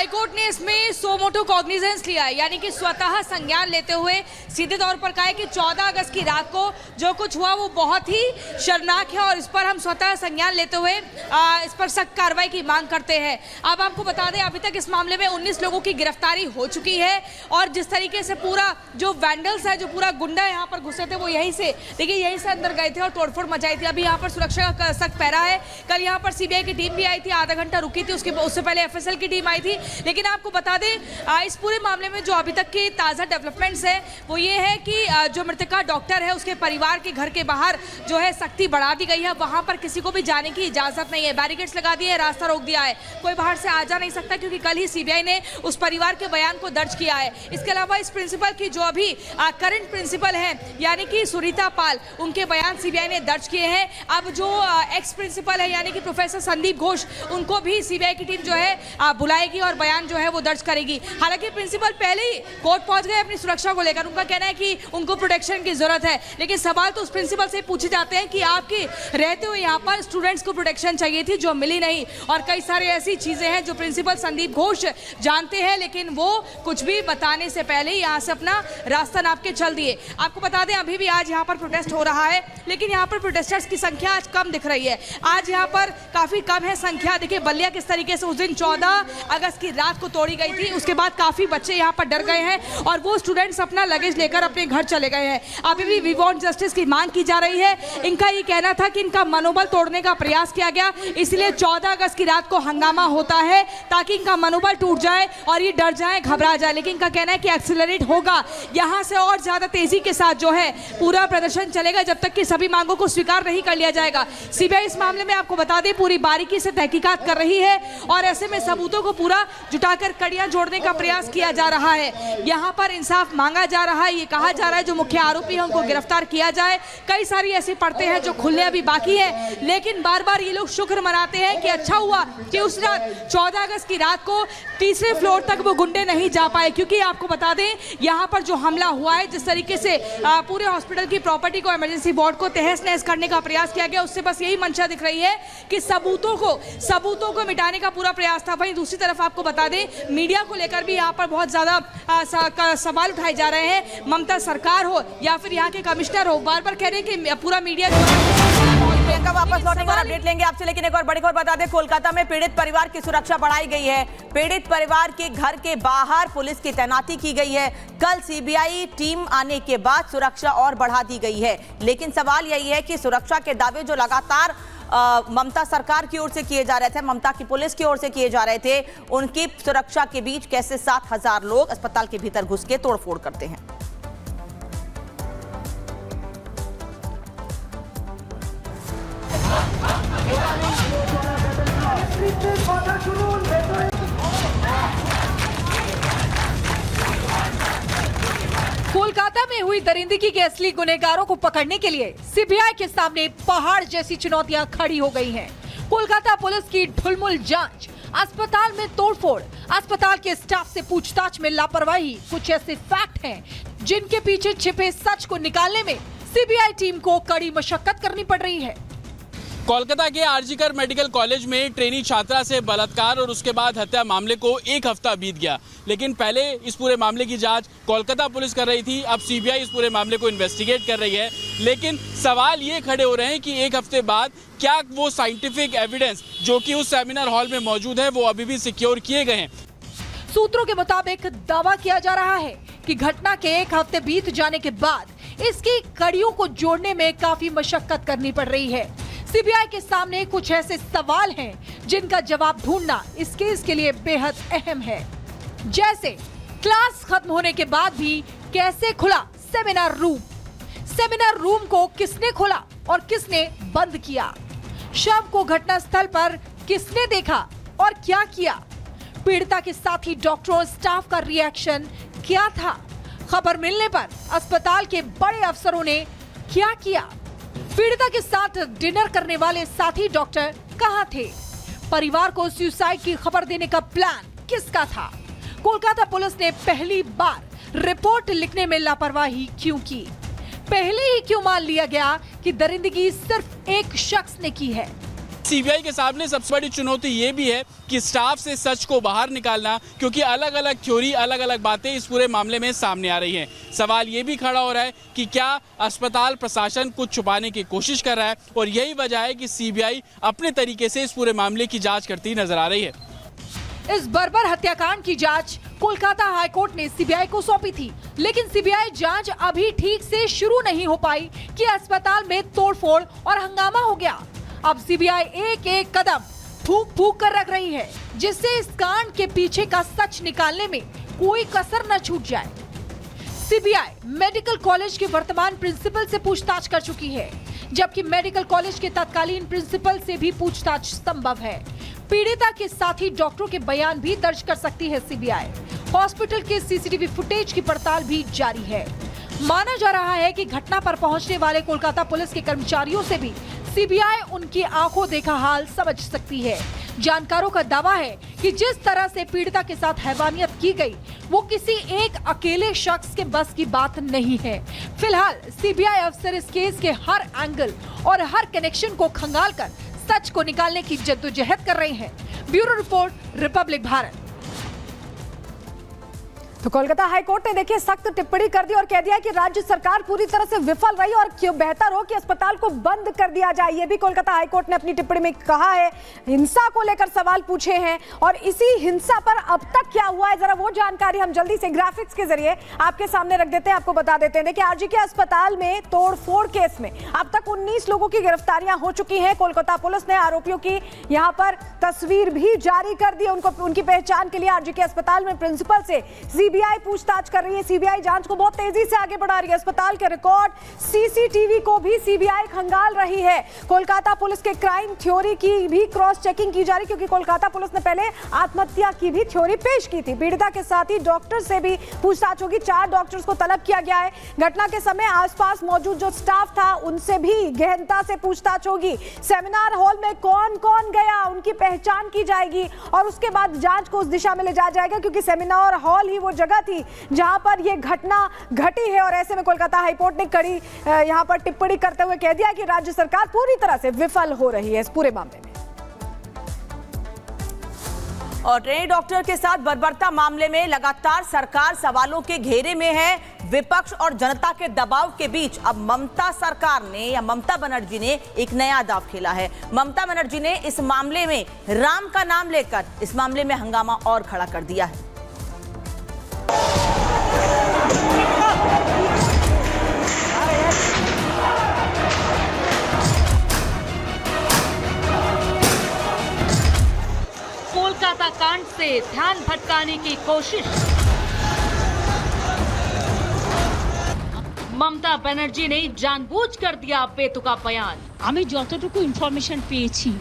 High court ने इसमें suo motu cognizance लिया है, यानी कि स्वतः संज्ञान लेते हुए सीधे तौर पर कहा है कि 14 अगस्त की रात को जो कुछ हुआ वो बहुत ही शर्मनाक है और इस पर हम स्वतः संज्ञान लेते हुए इस पर सख्त कार्रवाई की मांग करते हैं। अब आपको बता दें, अभी तक इस मामले में 19 लोगों की गिरफ्तारी हो चुकी है और जिस तरीके से पूरा जो वैंडल्स है, जो पूरा गुंडा यहाँ पर घुसे थे, वो यहीं से देखिए यहीं से अंदर गए थे और तोड़फोड़ मचाई थी। अभी यहाँ पर सुरक्षा का सख्त पहरा है। कल यहाँ पर सीबीआई की टीम भी आई थी, आधा घंटा रुकी थी, उससे पहले एफएसएल की टीम आई थी। लेकिन आपको बता दें, इस पूरे मामले में जो अभी तक की ताज़ा डेवलपमेंट्स है वो ये है कि जो मृतका डॉक्टर है उसके परिवार के घर के बाहर जो है सख्ती बढ़ा दी गई है। वहां पर किसी को भी जाने की इजाजत नहीं है, बैरिकेड्स लगा दिए, रास्ता रोक दिया है, कोई बाहर से आ जा नहीं सकता, क्योंकि कल ही सीबीआई ने उस परिवार के बयान को दर्ज किया है। इसके अलावा इस प्रिंसिपल की जो अभी करंट प्रिंसिपल है यानी कि सुनीता पाल, उनके बयान सीबीआई ने दर्ज किए हैं। अब जो एक्स प्रिंसिपल है यानी कि प्रोफेसर संदीप घोष, उनको भी सीबीआई की टीम जो है बुलाएगी और बयान जो है वो दर्ज करेगी। हालांकि प्रिंसिपल पहले ही कोर्ट पहुंच गए अपनी सुरक्षा को लेकर। उनका कहना है कि उनको प्रोटेक्शन की जरूरत है, लेकिन सवाल तो उस प्रिंसिपल से पूछे जाते हैं कि आपके रहते हुए यहाँ पर स्टूडेंट्स को प्रोटेक्शन चाहिए थी जो मिली नहीं, और कई सारी ऐसी चीजें हैं जो प्रिंसिपल संदीप घोष जानते हैं, लेकिन वो कुछ भी बताने से पहले यहाँ से अपना रास्ता नाप के चल दिए। आपको बता दें, अभी भी आज यहाँ पर प्रोटेस्ट हो रहा है, लेकिन यहाँ पर प्रोटेस्टर्स की संख्या आज कम दिख रही है। आज यहाँ पर काफी कम है संख्या। देखिए बल्लिया किस तरीके से उस दिन 14 अगस्त की रात को तोड़ी गई थी, उसके बाद काफी बच्चे यहाँ पर डर गए हैं और वो स्टूडेंट्स अपना लगेज लेकर अपने घर चले गए हैं। अभी भी वी वांट जस्टिस की मांग की जा रही है। इनका ये कहना था कि इनका मनोबल तोड़ने का प्रयास किया गया, इसलिए 14 अगस्त की रात को हंगामा होता है ताकि इनका मनोबल टूट जाए और ये डर जाए, घबरा जाए। लेकिन इनका कहना है कि एक्सीलरेट होगा, यहाँ से और ज्यादा तेजी के साथ जो है पूरा प्रदर्शन चलेगा जब तक कि सभी मांगों को स्वीकार नहीं कर लिया जाएगा। सीबीआई इस मामले में आपको बता दें पूरी बारीकी से तहकीकात कर रही है और ऐसे में सबूतों को पूरा जुटाकर कड़ियां जोड़ने का प्रयास किया जा रहा है। यहाँ पर इंसाफ मांगा जा रहा है, ये कहा जा रहा है जो मुख्य आरोपी है उनको गिरफ्तार किया जाए। कई सारी ऐसी परतें हैं जो खुलने अभी बाकी है, लेकिन बार बार ये लोग शुक्र मनाते हैं कि अच्छा हुआ कि उस रात 14 अगस्त की रात को तीसरे फ्लोर तक वो गुंडे नहीं जा पाए, क्योंकि आपको बता दें यहाँ पर जो हमला हुआ है, जिस तरीके से पूरे हॉस्पिटल की प्रॉपर्टी को, इमरजेंसी वार्ड को तहस नहस करने का प्रयास किया गया, उससे बस यही मंशा दिख रही है कि सबूतों को मिटाने का पूरा प्रयास था। वहीं दूसरी तरफ आपको बता दें, मीडिया को लेकर भी यहाँ पर बहुत ज्यादा सवाल उठाए जा रहे हैं। ममता सरकार हो या फिर यहाँ के कमिश्नर हो, बार बार कह रहे हैं कि पूरा मीडिया वापस लौटेंगे और अपडेट लेंगे आपसे। लेकिन एक और बड़ी खबर बता दें, कोलकाता में पीड़ित परिवार की सुरक्षा बढ़ाई गई है। पीड़ित परिवार के घर के बाहर पुलिस की तैनाती की गई है। कल सीबीआई टीम आने के बाद सुरक्षा और बढ़ा दी गई है। लेकिन सवाल यही है कि सुरक्षा के दावे जो लगातार ममता सरकार की ओर से किए जा रहे थे, ममता की पुलिस की ओर से किए जा रहे थे, उनकी सुरक्षा के बीच कैसे 7,000 लोग अस्पताल के भीतर घुस के तोड़फोड़ करते हैं। कोलकाता में हुई दरिंदगी के असली गुनहगारों को पकड़ने के लिए सीबीआई के सामने पहाड़ जैसी चुनौतियां खड़ी हो गई हैं। कोलकाता पुलिस की ढुलमुल जांच, अस्पताल में तोड़फोड़, अस्पताल के स्टाफ से पूछताछ में लापरवाही, कुछ ऐसे फैक्ट हैं जिनके पीछे छिपे सच को निकालने में सीबीआई टीम को कड़ी मशक्कत करनी पड़ रही है। कोलकाता के आरजीकर मेडिकल कॉलेज में ट्रेनी छात्रा से बलात्कार और उसके बाद हत्या मामले को एक हफ्ता बीत गया, लेकिन पहले इस पूरे मामले की जांच कोलकाता पुलिस कर रही थी। अब सीबीआई इस पूरे मामले को इन्वेस्टिगेट कर रही है। लेकिन सवाल ये खड़े हो रहे हैं कि एक हफ्ते बाद क्या वो साइंटिफिक एविडेंस जो कि उस सेमिनार हॉल में मौजूद है वो अभी भी सिक्योर किए गए हैं। सूत्रों के मुताबिक दावा किया जा रहा है कि घटना के एक हफ्ते बीत जाने के बाद इसकी कड़ियों को जोड़ने में काफी मशक्कत करनी पड़ रही है। सीबीआई के सामने कुछ ऐसे सवाल हैं जिनका जवाब ढूंढना इस केस के लिए बेहद अहम है। जैसे क्लास खत्म होने के बाद भी कैसे खुला सेमिनार रूम, सेमिनार रूम को किसने खोला और किसने बंद किया, शव को घटनास्थल पर किसने देखा और क्या किया, पीड़िता के साथी डॉक्टरों स्टाफ का रिएक्शन क्या था, खबर मिलने पर अस्पताल के बड़े अफसरों ने क्या किया, पीड़िता के साथ डिनर करने वाले साथी डॉक्टर कहां थे, परिवार को सुसाइड की खबर देने का प्लान किसका था, कोलकाता पुलिस ने पहली बार रिपोर्ट लिखने में लापरवाही क्यों की, पहले ही क्यों मान लिया गया कि दरिंदगी सिर्फ एक शख्स ने की है। सीबीआई के सामने सबसे बड़ी चुनौती ये भी है कि स्टाफ से सच को बाहर निकालना, क्योंकि अलग अलग थ्योरी, अलग अलग बातें इस पूरे मामले में सामने आ रही हैं। सवाल ये भी खड़ा हो रहा है कि क्या अस्पताल प्रशासन कुछ छुपाने की कोशिश कर रहा है, और यही वजह है कि सीबीआई अपने तरीके से इस पूरे मामले की जांच करती नजर आ रही है। इस बर्बर हत्याकांड की जांच कोलकाता हाईकोर्ट ने सीबीआई को सौंपी थी, लेकिन सीबीआई जांच अभी ठीक से शुरू नहीं हो पाई कि अस्पताल में तोड़फोड़ और हंगामा हो गया। अब सीबीआई एक एक कदम फूंक फूंक कर रख रही है, जिससे इस कांड के पीछे का सच निकालने में कोई कसर न छूट जाए। सीबीआई मेडिकल कॉलेज के वर्तमान प्रिंसिपल से पूछताछ कर चुकी है, जबकि मेडिकल कॉलेज के तत्कालीन प्रिंसिपल से भी पूछताछ संभव है। पीड़िता के साथ ही डॉक्टरों के बयान भी दर्ज कर सकती है सीबीआई। हॉस्पिटल के सीसीटीवी फुटेज की पड़ताल भी जारी है। माना जा रहा है कि घटना पर पहुंचने वाले कोलकाता पुलिस के कर्मचारियों से भी सीबीआई उनकी आंखों देखा हाल समझ सकती है। जानकारों का दावा है कि जिस तरह से पीड़िता के साथ हैवानियत की गई, वो किसी एक अकेले शख्स के बस की बात नहीं है। फिलहाल सीबीआई अफसर इस केस के हर एंगल और हर कनेक्शन को खंगालकर सच को निकालने की जद्दोजहद कर रहे हैं। Bureau report, Republic Bharat. तो कोलकाता हाईकोर्ट ने देखिए सख्त टिप्पणी कर दी और कह दिया कि राज्य सरकार पूरी तरह से विफल रही और क्यों बेहतर हो कि अस्पताल को बंद कर दिया जाए। ये भी कोलकाता हाईकोर्ट ने अपनी टिप्पणी में कहा है। हिंसा को लेकर सवाल पूछे हैं और इसी हिंसा पर अब तक क्या हुआ है, जरा वो जानकारी हम जल्दी से ग्राफिक्स के जरिए आपके सामने रख देते हैं, आपको बता देते हैं। देखिए आरजी के अस्पताल में तोड़फोड़ केस में अब तक 19 लोगों की गिरफ्तारियां हो चुकी हैं। कोलकाता पुलिस ने आरोपियों की यहां पर तस्वीर भी जारी कर दी। उनकी पहचान के लिए आरजी के अस्पताल में प्रिंसिपल से सीबीआई पूछताछ कर रही है। सीबीआई जांच को बहुत तेजी से आगे बढ़ा रही है। अस्पताल के रिकॉर्ड, सीसीटीवी को भी सीबीआई खंगाल रही है। कोलकाता पुलिस के क्राइम थ्योरी की भी क्रॉस चेकिंग की जा रही, क्योंकि कोलकाता पुलिस ने पहले आत्महत्या की भी थ्योरी पेश की थी। पीड़िता के साथ ही डॉक्टर से भी पूछताछ होगी। 4 डॉक्टर्स को तलब किया गया है। घटना के समय आसपास मौजूद जो स्टाफ था उनसे भी गहनता से पूछताछ होगी। सेमिनार हॉल में कौन कौन गया उनकी पहचान की जाएगी और उसके बाद जांच को उस दिशा में ले जाया जाएगा, क्योंकि सेमिनार हॉल ही वो जगह थी जहां पर यह घटना घटी है। और ऐसे में कोलकाता हाईकोर्ट ने कड़ी यहां पर टिप्पणी करते हुए कह दिया कि राज्य सरकार पूरी तरह से विफल हो रही है इस पूरे मामले में। और ट्रेनी डॉक्टर के साथ बर्बरता मामले में लगातार सरकार सवालों के घेरे में है। विपक्ष और जनता के दबाव के बीच अब ममता सरकार ने या ममता बनर्जी ने एक नया दांव खेला है। ममता बनर्जी ने इस मामले में राम का नाम लेकर इस मामले में हंगामा और खड़ा कर दिया है। कोलकाता कांड से ध्यान भटकाने की कोशिश। ममता बनर्जी ने जानबूझकर दिया बेतुका बयान। আমি যতটুকু ইনফরমেশন পেয়েছি